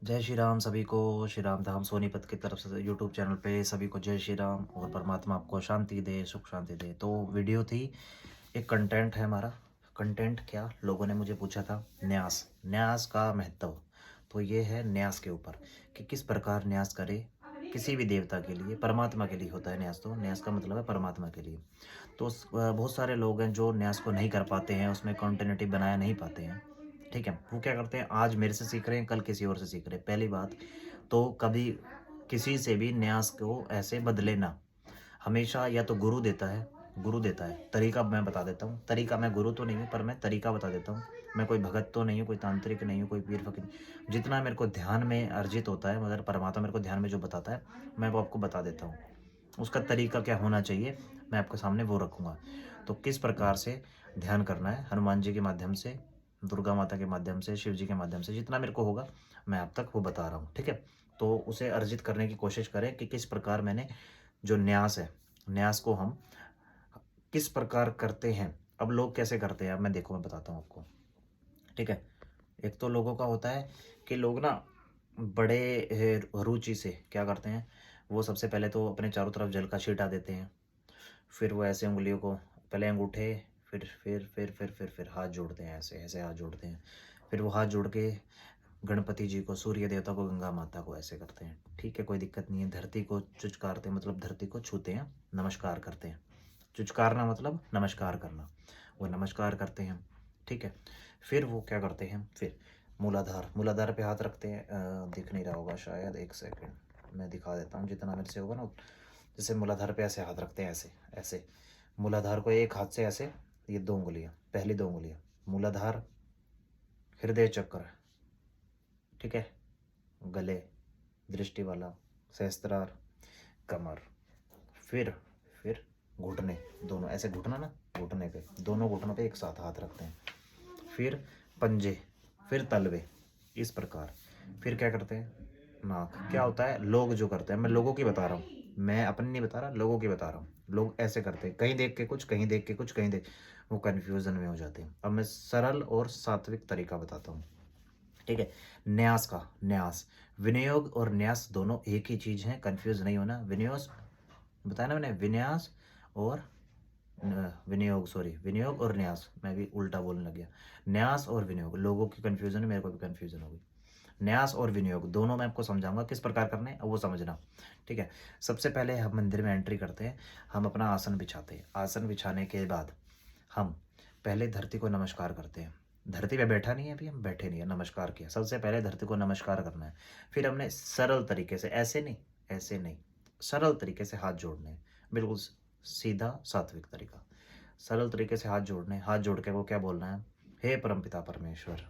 जय श्री राम सभी को। श्री राम धाम सोनीपत की तरफ से यूट्यूब चैनल पे सभी को जय श्री राम और परमात्मा आपको शांति दे, सुख शांति दे। तो वीडियो थी, एक कंटेंट है हमारा। कंटेंट क्या, लोगों ने मुझे पूछा था, न्यास न्यास का महत्व। तो ये है न्यास के ऊपर कि किस प्रकार न्यास करे किसी भी देवता के लिए, परमात्मा के लिए होता है न्यास। तो न्यास का मतलब है परमात्मा के लिए। तो बहुत सारे लोग हैं जो न्यास को नहीं कर पाते हैं, उसमें कंटिन्यूटी बनाया नहीं पाते हैं। ठीक है, वो क्या करते हैं, आज मेरे से सीख रहे हैं, कल किसी और से सीख रहे हैं। पहली बात तो कभी किसी से भी न्यास को ऐसे बदले ना। हमेशा या तो गुरु देता है तरीका। मैं बता देता हूँ तरीका, मैं गुरु तो नहीं हूँ पर मैं तरीका बता देता हूँ। मैं कोई भगत तो नहीं हूँ, कोई तांत्रिक नहीं हूँ, कोई पीर फकीर नहीं। जितना मेरे को ध्यान में अर्जित होता है, मगर परमात्मा मेरे को ध्यान में जो बताता है, मैं वो आपको बता देता हूँ। उसका तरीका क्या होना चाहिए, मैं आपके सामने वो रखूँगा। तो किस प्रकार से ध्यान करना है, हनुमान जी के माध्यम से, दुर्गा माता के माध्यम से, शिव जी के माध्यम से, जितना मेरे को होगा मैं आप तक वो बता रहा हूँ। ठीक है, तो उसे अर्जित करने की कोशिश करें कि किस प्रकार मैंने जो न्यास है, न्यास को हम किस प्रकार करते हैं। अब लोग कैसे करते हैं, अब मैं देखो मैं बताता हूँ आपको। ठीक है, एक तो लोगों का होता है कि लोग ना बड़े रुचि से क्या करते हैं, वो सबसे पहले तो अपने चारों तरफ जल का छींटा देते हैं। फिर वो ऐसे उंगलियों को, पहले अंगूठे, फिर हाथ जोड़ते हैं, ऐसे ऐसे हाथ जोड़ते हैं। फिर वो हाथ जोड़ के गणपति जी को, सूर्य देवता को, गंगा माता को ऐसे करते हैं। ठीक है, कोई दिक्कत नहीं है। धरती को चुचकारते हैं, मतलब धरती को छूते हैं, नमस्कार करते हैं। चुचकारना मतलब नमस्कार करना, वो नमस्कार करते हैं। ठीक है, फिर वो क्या करते हैं, फिर मूलाधार, मूलाधार पे हाथ रखते हैं। दिख नहीं रहा होगा शायद, एक सेकंड मैं दिखा देता हूँ जितना मेरे से होगा ना। जैसे मूलाधार पे ऐसे हाथ रखते हैं, ऐसे ऐसे। मूलाधार को एक हाथ से ऐसे, ये दो उंगलियां, पहली दो उंगलियां मूलाधार, हृदय चक्र, ठीक है, गले, दृष्टि वाला, सहस्त्रार, कमर, फिर फिर घुटने, दोनों ऐसे घुटना ना, घुटने पे, दोनों घुटनों पे एक साथ हाथ रखते हैं। फिर पंजे, फिर तलवे, इस प्रकार। फिर क्या करते हैं, नाक। क्या होता है, लोग जो करते हैं, मैं लोगों की बता रहा हूँ, मैं अपनी नहीं बता रहा, लोगों की बता रहा हूँ। लोग ऐसे करते हैं, कहीं देख के कुछ, कहीं देख के कुछ, कहीं देख, वो कन्फ्यूजन में हो जाते हैं। अब मैं सरल और सात्विक तरीका बताता हूँ। ठीक है, न्यास का, न्यास, विनियोग और न्यास दोनों एक ही चीज है, कंफ्यूज नहीं होना। विनियोग बताया ना मैंने, विन्यास और विनियोग, सॉरी, विनियोग और न्यास, मैं भी उल्टा बोलने लग गया। न्यास और विनियोग, लोगों की कंफ्यूजन है, मेरे को भी कंफ्यूजन हो गई। न्यास और विनियोग दोनों मैं आपको समझाऊंगा किस प्रकार करने हैं, वो समझना। ठीक है, सबसे पहले हम मंदिर में एंट्री करते हैं, हम अपना आसन बिछाते हैं। आसन बिछाने के बाद हम पहले धरती को नमस्कार करते हैं। धरती पे बैठा नहीं है, अभी हम बैठे नहीं है, नमस्कार किया। सबसे पहले धरती को नमस्कार करना है। फिर हमने सरल तरीके से, ऐसे नहीं, ऐसे नहीं, सरल तरीके से हाथ जोड़ने हैं। बिल्कुल सीधा सात्विक तरीका, सरल तरीके से हाथ जोड़ने। हाथ जोड़ के वो क्या बोलना है, हे परमपिता परमेश्वर,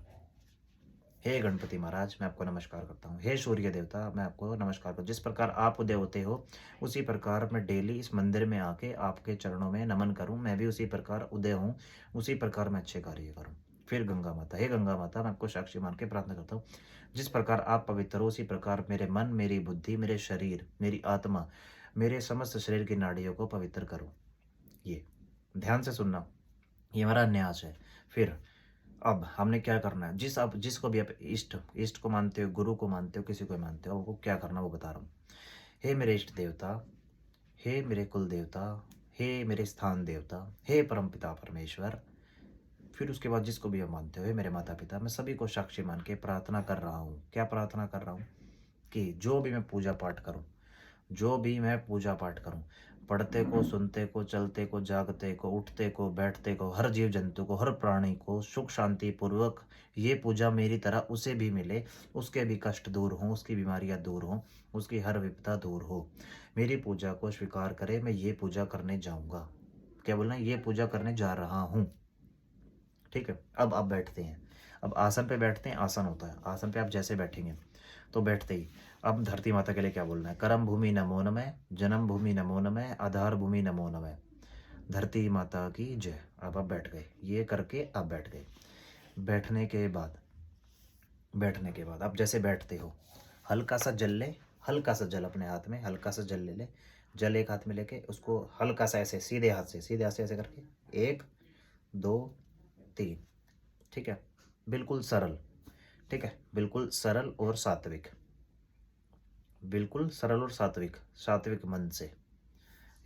हे गणपति महाराज मैं आपको नमस्कार करता हूँ, हे सूर्य देवता मैं आपको नमस्कार करता हूँ। जिस प्रकार आप उदय होते हो, उसी प्रकार मैं डेली इस मंदिर में आके आपके चरणों में नमन करूँ, मैं भी उसी प्रकार उदय हूँ, उसी प्रकार मैं अच्छे कार्य करूँ। फिर गंगा माता, हे गंगा माता मैं आपको साक्षी मान के प्रार्थना करता हूँ, जिस प्रकार आप पवित्र हो, उसी प्रकार मेरे मन, मेरी बुद्धि, मेरे शरीर, मेरी आत्मा, मेरे समस्त शरीर की नाड़ियों को पवित्र करो। ये ध्यान से सुनना, ये हमारा न्यास है। फिर अब हमने क्या करना है, आप जिसको भी आप इष्ट इष्ट को मानते हो, गुरु को मानते हो, किसी को मानते हो, वो क्या करना वो बता रहा हूँ। हे मेरे इष्ट देवता, हे मेरे कुल देवता, हे मेरे स्थान देवता, हे परमपिता परमेश्वर। फिर उसके बाद जिसको भी आप मानते हो, हे मेरे माता पिता, मैं सभी को साक्षी मान के प्रार्थना कर रहा हूँ। क्या प्रार्थना कर रहा हूँ, कि जो भी मैं पूजा पाठ करूँ, जो भी मैं पूजा पाठ करूं, पढ़ते को, सुनते को, चलते को, जागते को, उठते को, बैठते को, हर जीव जंतु को, हर प्राणी को सुख शांति पूर्वक ये पूजा मेरी तरह उसे भी मिले, उसके भी कष्ट दूर हों, उसकी बीमारियां दूर हों, उसकी हर विपदा दूर हो, मेरी पूजा को स्वीकार करे। मैं ये पूजा करने जाऊंगा, क्या बोलना है, ये पूजा करने जा रहा हूँ। ठीक है, अब आप बैठते हैं। अब आसन पे बैठते हैं, आसन होता है, आसन पे आप जैसे बैठेंगे तो बैठते ही अब धरती माता के लिए क्या बोलना है, करम भूमि नमो नमः, जन्म भूमि नमो नमः, आधार भूमि नमो नमः, धरती माता की जय। अब आप बैठ गए, ये करके आप बैठ गए। बैठने के बाद, बैठने के बाद आप जैसे बैठते हो, हल्का सा जल ले, हल्का सा जल अपने हाथ में, हल्का सा जल ले ले। जल एक हाथ में लेके उसको हल्का सा ऐसे सीधे हाथ से, सीधे हाथ से ऐसे करके, एक, दो, तीन। ठीक है, बिल्कुल सरल। ठीक है, बिल्कुल सरल और सात्विक, बिल्कुल सरल और सात्विक, सात्विक मन से।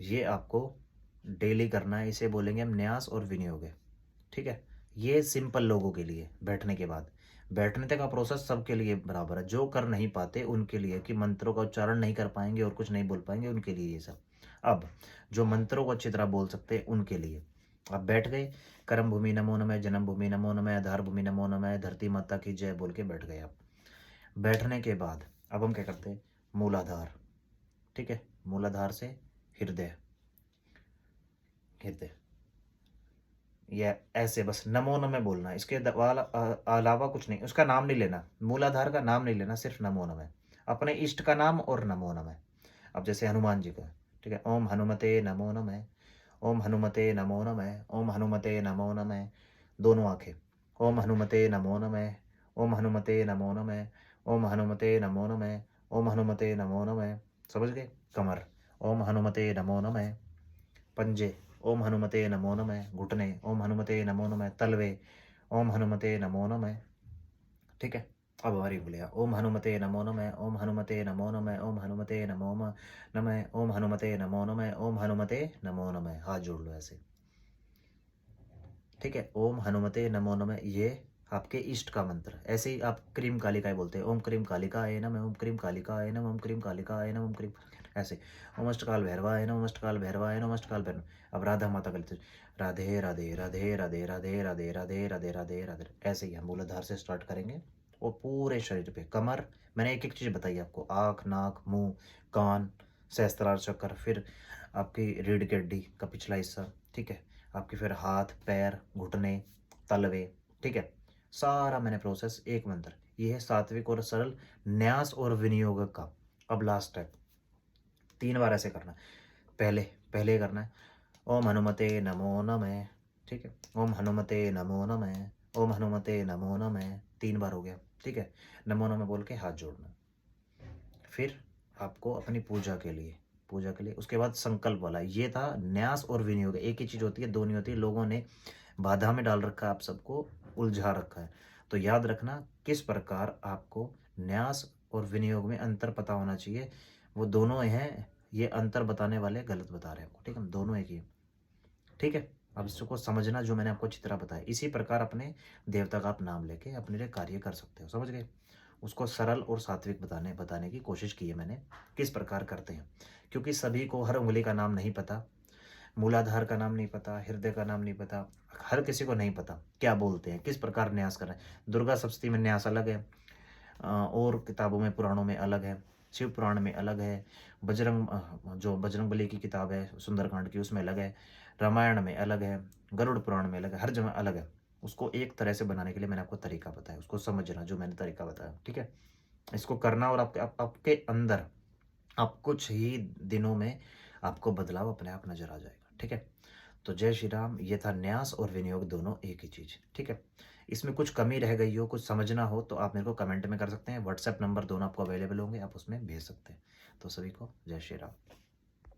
ये आपको डेली करना है, इसे बोलेंगे हम न्यास और विनियोग है। ठीक है, ये सिंपल लोगों के लिए बैठने के बाद। बैठने तक का प्रोसेस सबके लिए बराबर है, जो कर नहीं पाते उनके लिए, कि मंत्रों का उच्चारण नहीं कर पाएंगे और कुछ नहीं बोल पाएंगे, उनके लिए ये सब। अब जो मंत्रों को अच्छी तरह बोल सकते हैं उनके लिए अब बैठ गए। कर्म भूमि नमो नमः, जन्म भूमि नमो नमः, आधार भूमि नमो नमः, धरती माता की जय बोल के बैठ गए आप। बैठने के बाद अब हम क्या करते हैं, मूलाधार। ठीक है, मूलाधार से हृदय, हृदय, या ऐसे बस नमो नमः बोलना है, इसके अलावा कुछ नहीं, उसका नाम नहीं लेना, मूलाधार का नाम नहीं लेना, सिर्फ नमो नमः, अपने इष्ट का नाम और नमो नमः। अब जैसे हनुमान जी का, ठीक है, ओम हनुमते नमो नमः, ओम हनुमते नमो नमः, ओम हनुमते नमो नमः, दोनों आंखें, ओम हनुमते नमो नमः, ओम हनुमते नमो नमः, ओम हनुमते नमो नमः, ओम हनुमते नमो नमः। समझ गए? कमर, ओम हनुमते नमो नमः, पंजे, ओम हनुमते नमो नमः, घुटने, ओम हनुमते नमो नमः, तलवे, ओम हनुमते नमो नमः। ठीक है, अब हमारी बोलिया, ओम हनुमते नमो नमः, ओम हनुमते नमो नमः, ओम हनुमते नमो नमः, ओम हनुमते नमो नमः, ओम हनुमते नमो नमः। हाथ जोड़ लो ऐसे। ठीक है, ओम हनुमते नमो नमः, ये आपके इष्ट का मंत्र। ऐसे ही आप क्रीम कालिकाय बोलते हैं, ओम क्रीम कालिकाय नमः, ओम क्रीम कालिकाय नमः, ओम क्रीम कालिकाय नमः, ओम क्रीम, ऐसे। ओम अष्टकाल भैरवाय नमः, ओम अष्टकाल भैरवाय नमः, अष्टकाल भैरव। अब राधा माता का लेते, राधे राधे राधे राधे राधे राधे राधे राधे राधे राधे, ऐसे ही हम मूलाधार से स्टार्ट करेंगे। और पूरे शरीर पे, कमर, मैंने एक एक चीज बताई आपको, आँख, नाक, मुंह, कान, सहस्त्रार चक्र, फिर आपकी रीढ़ की हड्डी का पिछला हिस्सा। ठीक है, आपके फिर हाथ, पैर, घुटने, तलवे। ठीक है, सारा मैंने प्रोसेस, एक मंत्र। ये है सात्विक और सरल न्यास और विनियोग का। अब लास्ट स्टेप, 3 बार ऐसे करना है। पहले पहले करना है, ओम हनुमते नमो नमः। ठीक है, ओम हनुमते नमो नमः, ओम हनुमते नमो नमः, 3 बार हो गया। ठीक है, नमो नमः बोल के हाथ जोड़ना। फिर आपको अपनी पूजा के लिए उसके बाद संकल्प वाला, ये था न्यास और विनियोग। एक ही चीज होती है, दो नहीं होती। लोगों ने बाधा में डाल रखा है, आप सबको उलझा रखा है। तो याद रखना किस प्रकार आपको न्यास और विनियोग में अंतर पता होना चाहिए। वो दोनों हैं, ये अंतर बताने वाले गलत बता रहे हैं आपको। ठीक है, दोनों एक ही। ठीक है, अब इसको समझना जो मैंने आपको अच्छी तरह बताया। इसी प्रकार अपने देवता का आप नाम लेके अपने लिए कार्य कर सकते हो। समझ गए? उसको सरल और सात्विक बताने की कोशिश की है मैंने, किस प्रकार करते हैं। क्योंकि सभी को हर उंगली का नाम नहीं पता, मूलाधार का नाम नहीं पता, हृदय का नाम नहीं पता, हर किसी को नहीं पता क्या बोलते हैं, किस प्रकार न्यास कर रहे हैं। दुर्गा सप्तमी में न्यास अलग है, और किताबों में, पुराणों में अलग है, शिव पुराण में अलग है, जो बजरंग बली की किताब है सुंदरकांड की, उसमें अलग है, रामायण में अलग है, गरुड़ पुराण में अलग है, हर जगह अलग है। उसको एक तरह से बनाने के लिए मैंने आपको तरीका बताया, उसको समझना जो मैंने तरीका बताया। ठीक है, इसको करना, और आपके अंदर आप कुछ ही दिनों में आपको बदलाव अपने आप नजर आ जाएगा। ठीक है, तो जय श्री राम। ये था न्यास और विनियोग, दोनों एक ही चीज। ठीक है, इसमें कुछ कमी रह गई हो, कुछ समझना हो, तो आप मेरे को कमेंट में कर सकते हैं। व्हाट्सएप नंबर दोनों आपको अवेलेबल होंगे, आप उसमें भेज सकते हैं। तो सभी को जय श्री राम।